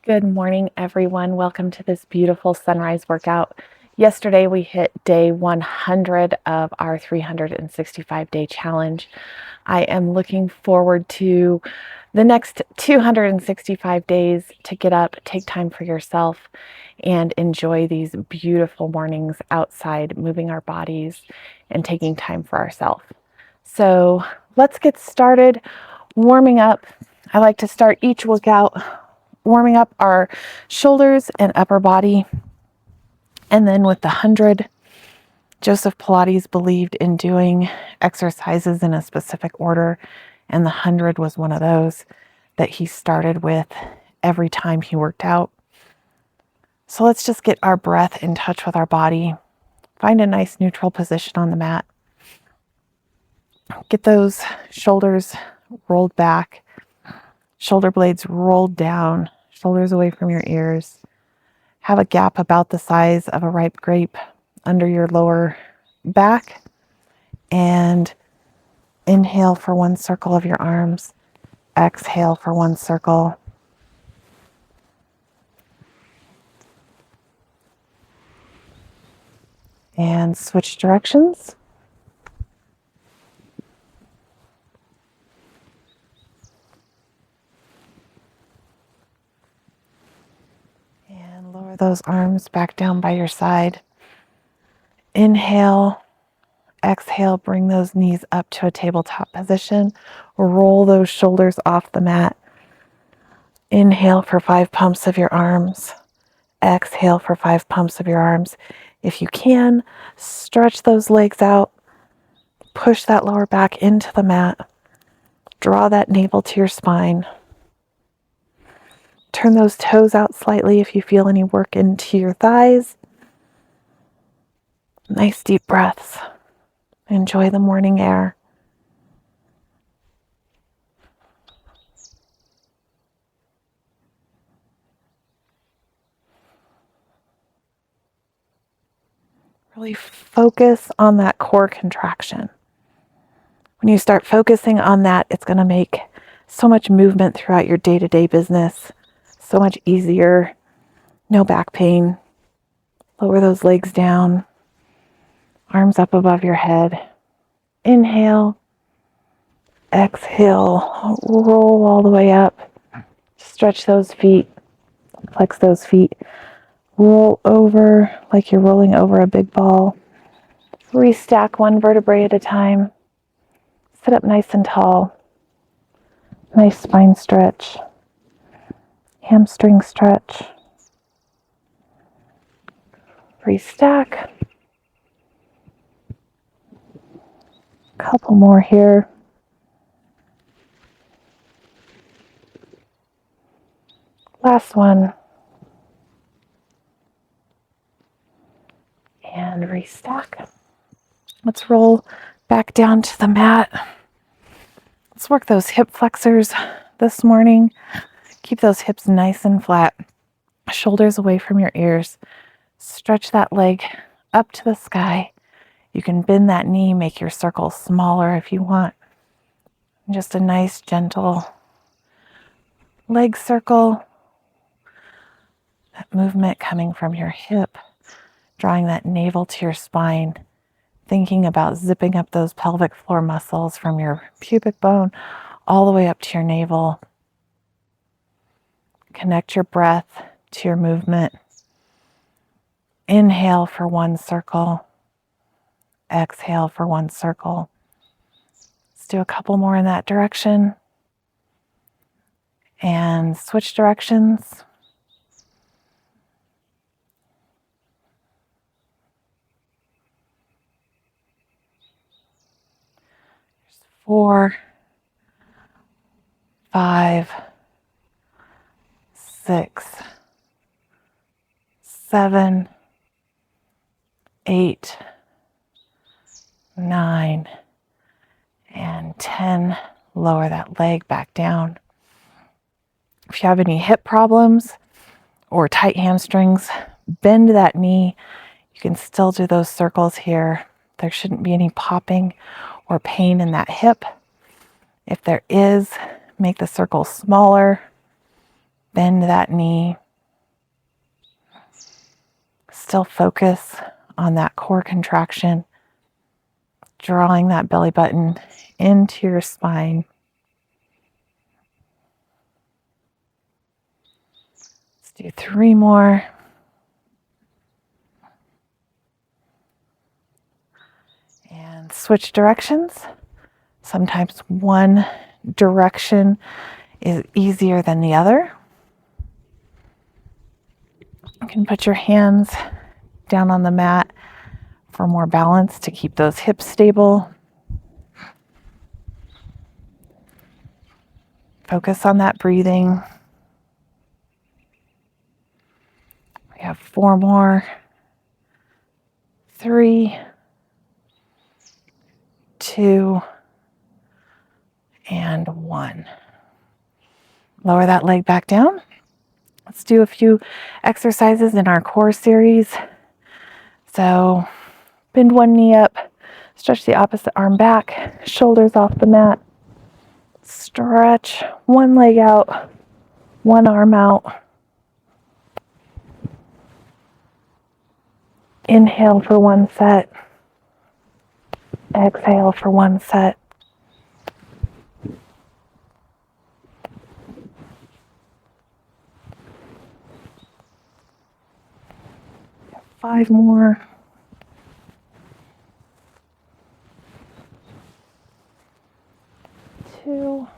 Good morning, everyone. Welcome to this beautiful sunrise workout. Yesterday, we hit day 100 of our 365-day challenge. I am looking forward to the next 265 days to get up, take time for yourself, and enjoy these beautiful mornings outside, moving our bodies and taking time for ourselves. So let's get started warming up. I like to start each workout warming up our shoulders and upper body. And then with the 100, Joseph Pilates believed in doing exercises in a specific order. And the 100 was one of those that he started with every time he worked out. So let's just get our breath in touch with our body. Find a nice neutral position on the mat. Get those shoulders rolled back, shoulder blades rolled down, shoulders away from your ears. Have a gap about the size of a ripe grape under your lower back. And inhale for one circle of your arms. Exhale for one circle. And switch directions. And lower those arms back down by your side. Inhale. Exhale, bring those knees up to a tabletop position. Roll those shoulders off the mat. Inhale for 5 pumps of your arms. Exhale for 5 pumps of your arms. If you can, stretch those legs out. Push that lower back into the mat. Draw that navel to your spine. Turn those toes out slightly if you feel any work into your thighs. Nice deep breaths. Enjoy the morning air. Really focus on that core contraction. When you start focusing on that, it's going to make so much movement throughout your day-to-day business so much easier. No back pain. Lower those legs down. Arms up above your head. Inhale. Exhale. Roll all the way up. Stretch those feet. Flex those feet. Roll over like you're rolling over a big ball. Restack one vertebrae at a time. Sit up nice and tall. Nice spine stretch. Hamstring stretch. Restack. Couple more here. Last one. And restack. Let's roll back down to the mat. Let's work those hip flexors this morning. Keep those hips nice and flat. Shoulders away from your ears. Stretch that leg up to the sky. You can bend that knee, make your circle smaller if you want. Just a nice, gentle leg circle. That movement coming from your hip, drawing that navel to your spine, thinking about zipping up those pelvic floor muscles from your pubic bone all the way up to your navel. Connect your breath to your movement. Inhale for one circle. Exhale for one circle. Let's do a couple more in that direction. And switch directions. 4, 5, 6, 7, 8, 9, and 10. Lower that leg back down. If you have any hip problems or tight hamstrings, bend that knee. You can still do those circles here. There shouldn't be any popping or pain in that hip. If there is, make the circle smaller. Bend that knee. Still focus on that core contraction, drawing that belly button into your spine. Let's do 3 more. And switch directions. Sometimes one direction is easier than the other. You can put your hands down on the mat for more balance to keep those hips stable. Focus on that breathing. We have 4 more. 3, 2, and 1. Lower that leg back down. Let's do a few exercises in our core series. So bend one knee up, stretch the opposite arm back, shoulders off the mat. Stretch one leg out, one arm out. Inhale for 1 set. Exhale for 1 set. 5 more. 2.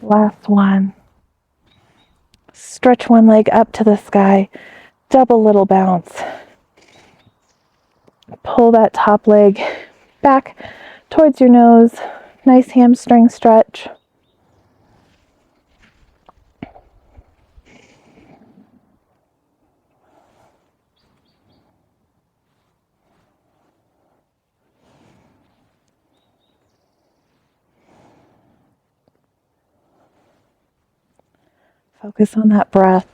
Last one. Stretch one leg up to the sky. Double little bounce. Pull that top leg back towards your nose. Nice hamstring stretch. Focus on that breath.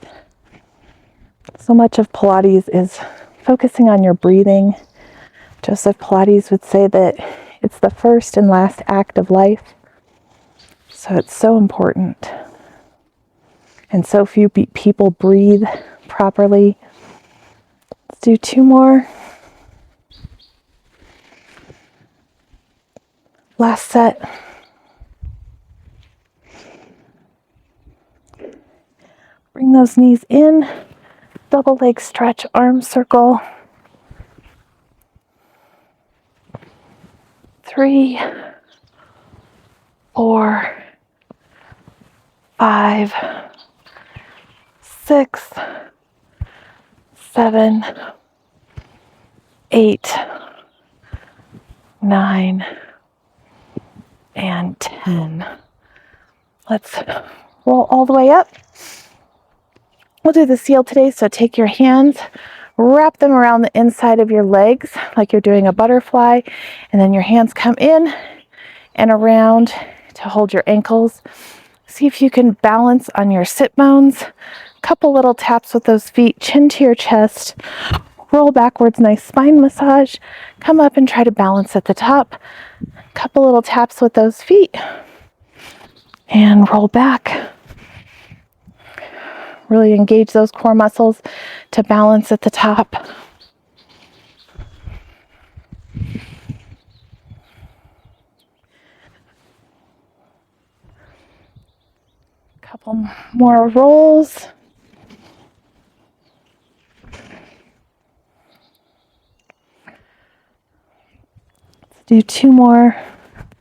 So much of Pilates is focusing on your breathing. Joseph Pilates would say that it's the first and last act of life. So it's so important. And so few people breathe properly. Let's do 2 more. Last set. Bring those knees in. Double leg stretch, arm circle. 3, 4, 5, 6, 7, 8, 9, and 10. Let's roll all the way up. We'll do the seal today, so take your hands, wrap them around the inside of your legs like you're doing a butterfly, and then your hands come in and around to hold your ankles. See if you can balance on your sit bones. Couple little taps with those feet, chin to your chest. Roll backwards, nice spine massage. Come up and try to balance at the top. Couple little taps with those feet. And roll back. Really engage those core muscles to balance at the top. Couple more rolls. Let's do 2 more.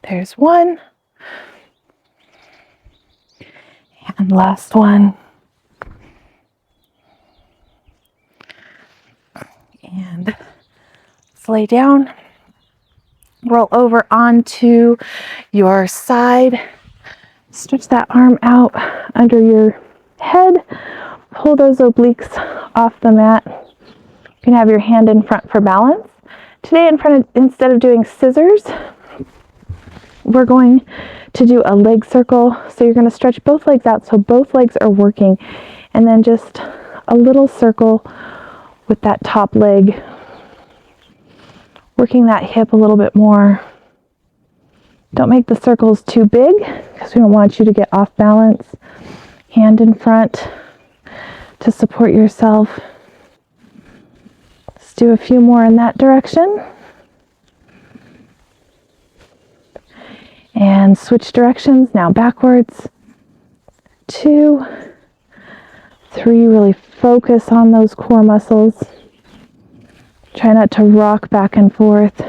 There's 1. And last one. And let's lay down. Roll over onto your side. Stretch that arm out under your head. Pull those obliques off the mat. You can have your hand in front for balance. Today, instead of doing scissors, we're going to do a leg circle. So you're going to stretch both legs out so both legs are working. And then just a little circle with that top leg, working that hip a little bit more. Don't make the circles too big because we don't want you to get off balance. hand in front to support yourself. Let's do a few more in that direction. And switch directions, now backwards. 2, 3, really focus on those core muscles. Try not to rock back and forth.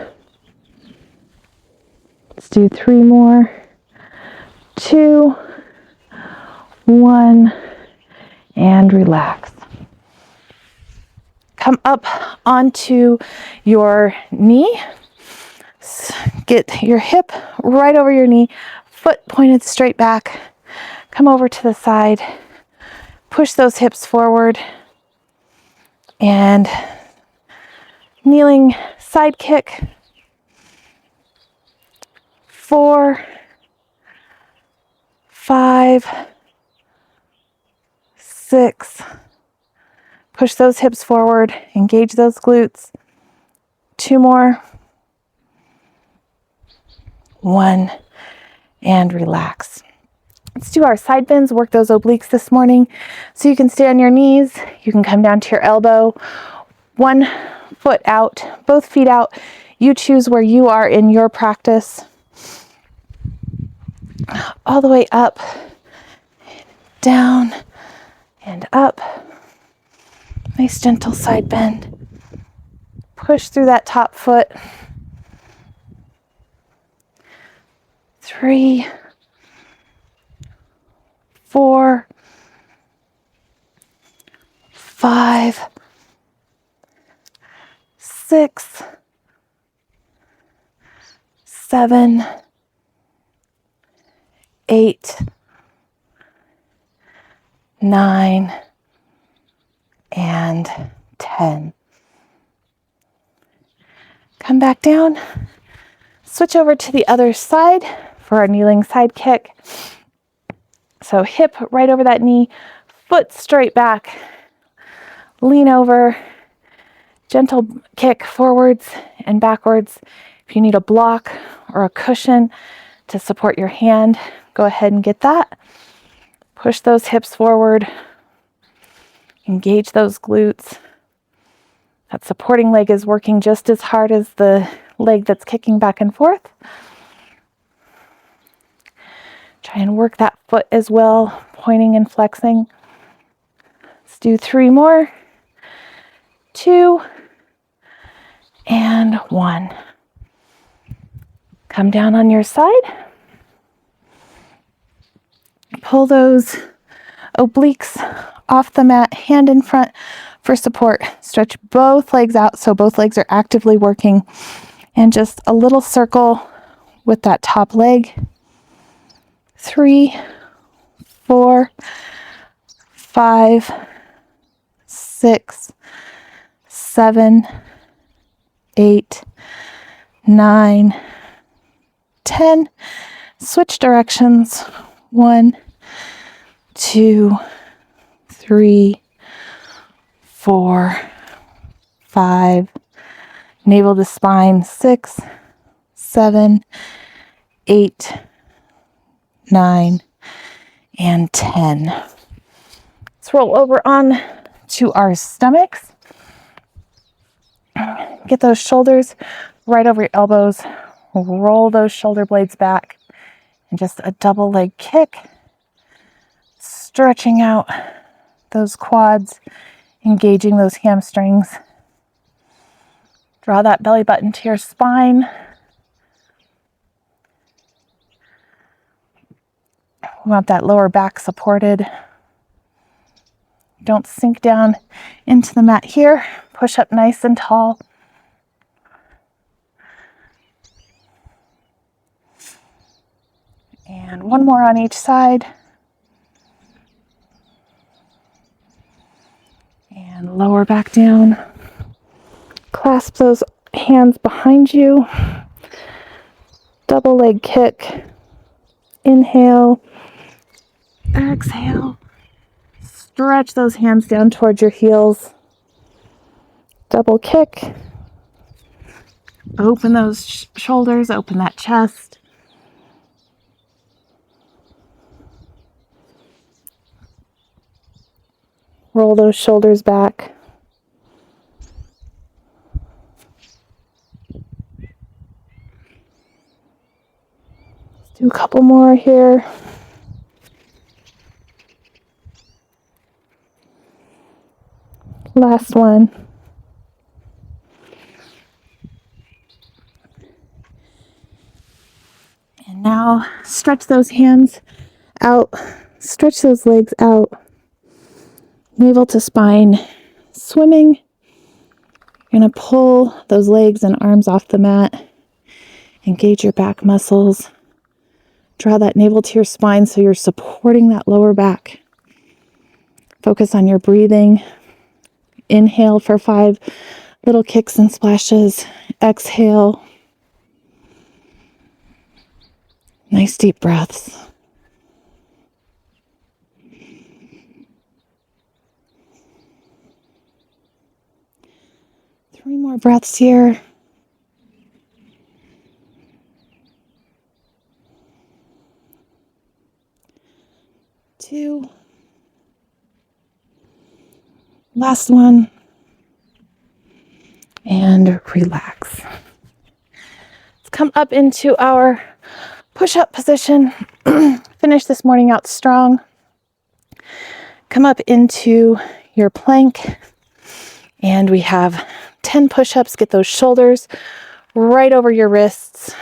Let's do 3 more. 2, 1, and relax. Come up onto your knee. Get your hip right over your knee, foot pointed straight back. Come over to the side. Push those hips forward. And kneeling side kick. 4, 5, 6. Push those hips forward. Engage those glutes. 2 more. 1, and relax. Let's do our side bends, work those obliques this morning. So you can stay on your knees, you can come down to your elbow, 1 foot out, both feet out. You choose where you are in your practice. All the way up, down, and up. Nice gentle side bend. Push through that top foot. 3, 4, 5, 6, 7, 8, 9, and 10. Come back down. Switch over to the other side for our kneeling side kick. So hip right over that knee, foot straight back, lean over, gentle kick forwards and backwards. If you need a block or a cushion to support your hand, go ahead and get that. Push those hips forward, engage those glutes. That supporting leg is working just as hard as the leg that's kicking back and forth. Try and work that foot as well, pointing and flexing. Let's do 3 more. 2, and 1. Come down on your side. Pull those obliques off the mat, hand in front for support. Stretch both legs out so both legs are actively working. And just a little circle with that top leg. 3, 4, 5, 6, 7, 8, 9, 10. Switch directions. 1, 2, 3, 4, 5. Navel to spine. 6, 7, 8, 9, and 10. Let's roll over on to our stomachs. Get those shoulders right over your elbows. Roll those shoulder blades back. And just a double leg kick. Stretching out those quads, engaging those hamstrings. Draw that belly button to your spine. We want that lower back supported. Don't sink down into the mat here. Push up nice and tall. And 1 more on each side. And lower back down. Clasp those hands behind you. Double leg kick. Inhale. Exhale. Stretch those hands down towards your heels. Double kick. Open those shoulders, open that chest. Roll those shoulders back. Let's do a couple more here. Last one. And now stretch those hands out, stretch those legs out, navel to spine, swimming. You're going to pull those legs and arms off the mat, engage your back muscles, draw that navel to your spine so you're supporting that lower back. Focus on your breathing. Inhale for 5 little kicks and splashes. Exhale. Nice deep breaths. Three more breaths here. Two. Last one. And relax. Let's come up into our push-up position. Finish this morning out strong. Come up into your plank. And we have 10 push-ups. Get those shoulders right over your wrists.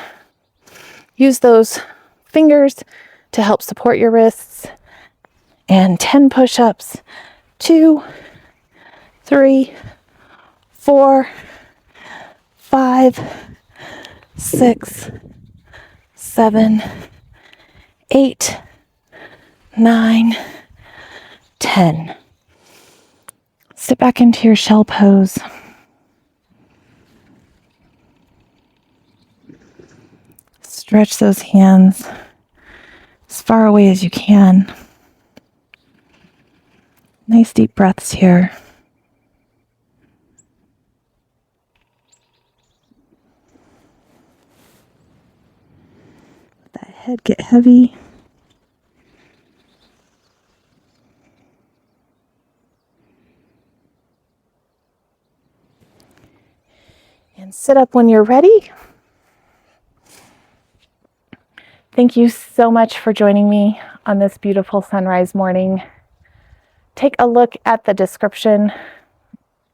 Use those fingers to help support your wrists. And 10 push-ups. 2, 3, 4, 5, 6, 7, 8, 9, 10. Sit back into your shell pose. Stretch those hands as far away as you can. Nice deep breaths here. Let that head get heavy. And sit up when you're ready. Thank you so much for joining me on this beautiful sunrise morning. Take a look at the description.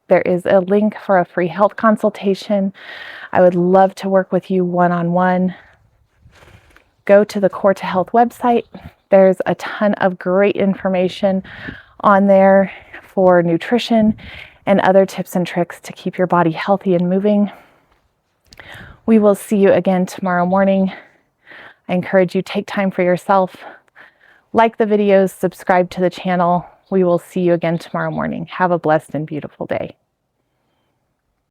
There is a link for a free health consultation. I would love to work with you one-on-one. Go to the Core to Health website. There's a ton of great information on there for nutrition and other tips and tricks to keep your body healthy and moving. We will see you again tomorrow morning. I encourage you to take time for yourself. Like the videos, subscribe to the channel. We will see you again tomorrow morning. Have a blessed and beautiful day.